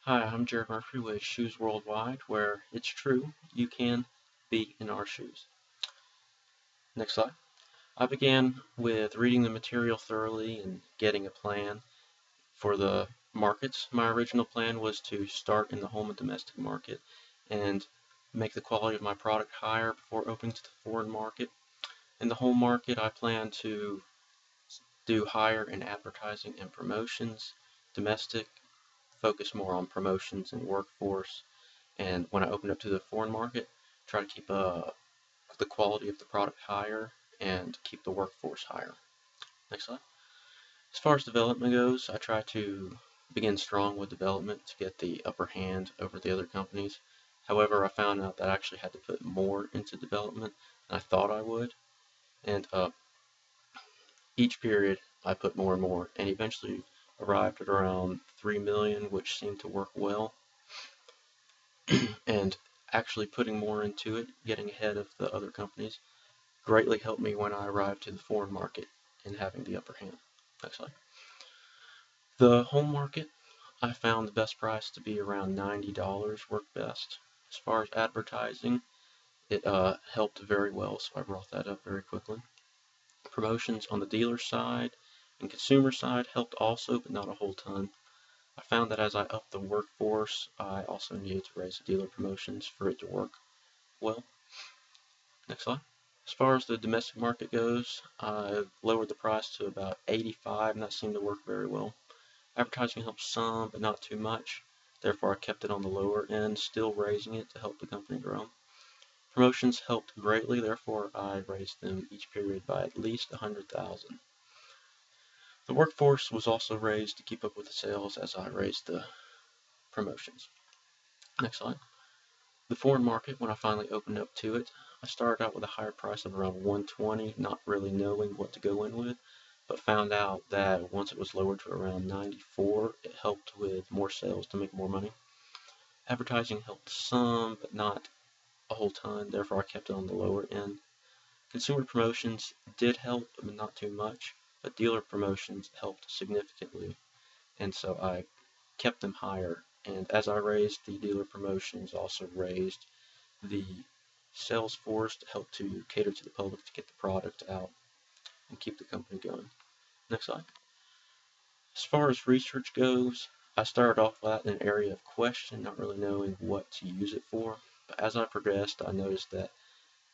Hi, I'm Jared Murphy with Shoes Worldwide, where it's true, you can be in our shoes. Next slide. I began with reading the material thoroughly and getting a plan for the markets. My original plan was to start in the home and domestic market and make the quality of my product higher before opening to the foreign market. In the home market, I plan to do higher in advertising and promotions. Domestic, focus more on promotions and workforce. And when I open up to the foreign market, try to keep the quality of the product higher and keep the workforce higher. Next slide. As far as development goes, I try to begin strong with development to get the upper hand over the other companies. However, I found out that I actually had to put more into development than I thought I would. And each period, I put more and more, and eventually arrived at around 3 million, which seemed to work well. And actually putting more into it, getting ahead of the other companies, greatly helped me when I arrived to the foreign market and having the upper hand. Next slide. The home market, I found the best price to be around $90 worked best. As far as advertising, it helped very well, so I brought that up very quickly. Promotions on the dealer side and consumer side helped also, but not a whole ton. I found that as I upped the workforce, I also needed to raise the dealer promotions for it to work well. Next slide. As far as the domestic market goes, I lowered the price to about 85, and that seemed to work very well. Advertising helped some, but not too much. Therefore, I kept it on the lower end, still raising it to help the company grow. Promotions helped greatly, therefore I raised them each period by at least 100,000. The workforce was also raised to keep up with the sales as I raised the promotions. Next slide. The foreign market, when I finally opened up to it, I started out with a higher price of around 120, not really knowing what to go in with, but found out that once it was lowered to around 94, it helped with more sales to make more money. Advertising helped some, but not a whole ton, therefore I kept it on the lower end. Consumer promotions did help, but not too much, but dealer promotions helped significantly, and so I kept them higher. And as I raised the dealer promotions, also raised the sales force to help to cater to the public to get the product out and keep the company going. Next slide. As far as research goes, I started off with that in an area of question, not really knowing what to use it for. But as I progressed, I noticed that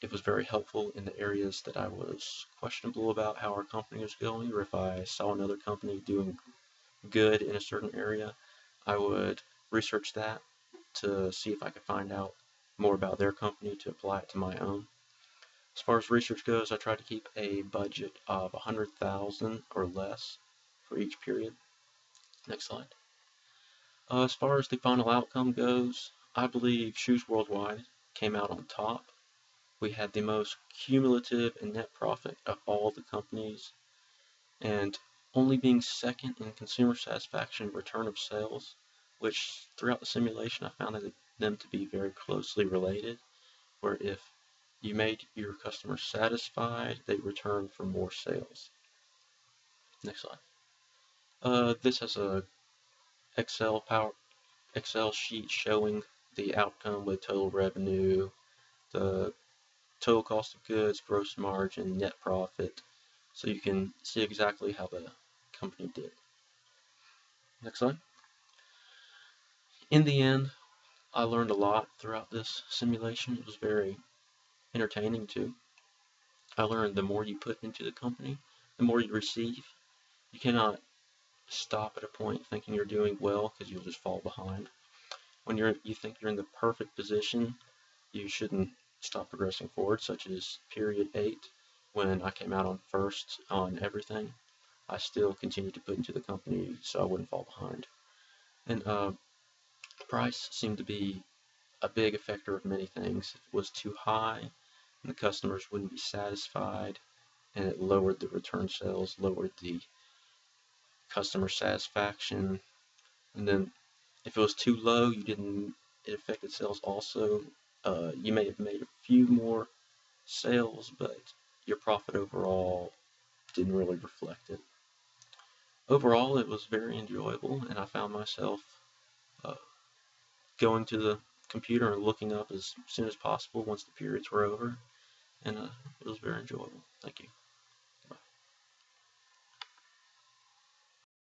it was very helpful in the areas that I was questionable about how our company was going, or if I saw another company doing good in a certain area, I would research that to see if I could find out more about their company to apply it to my own. As far as research goes, I try to keep a budget of 100,000 or less for each period. Next slide. As far as the final outcome goes, I believe Shoes Worldwide came out on top. We had the most cumulative and net profit of all the companies, and only being second in consumer satisfaction return of sales, which throughout the simulation I found them to be very closely related, where if you made your customers satisfied, they return for more sales. Next slide. This has a Excel sheet showing the outcome with total revenue, the total cost of goods, gross margin, net profit, so you can see exactly how the company did. Next slide. In the end, I learned a lot throughout this simulation. It was very entertaining too. I learned the more you put into the company, the more you receive. You cannot stop at a point thinking you're doing well because you'll just fall behind. When you think you're in the perfect position, you shouldn't stop progressing forward, such as period 8, when I came out on first on everything. I still continued to put into the company so I wouldn't fall behind. And price seemed to be a big effector of many things. If it was too high, and the customers wouldn't be satisfied, and it lowered the return sales, lowered the customer satisfaction. And then if it was too low, it affected sales also. You may have made a few more sales, but your profit overall didn't really reflect it. Overall, it was very enjoyable, and I found myself going to the computer and looking up as soon as possible once the periods were over, and it was very enjoyable. Thank you.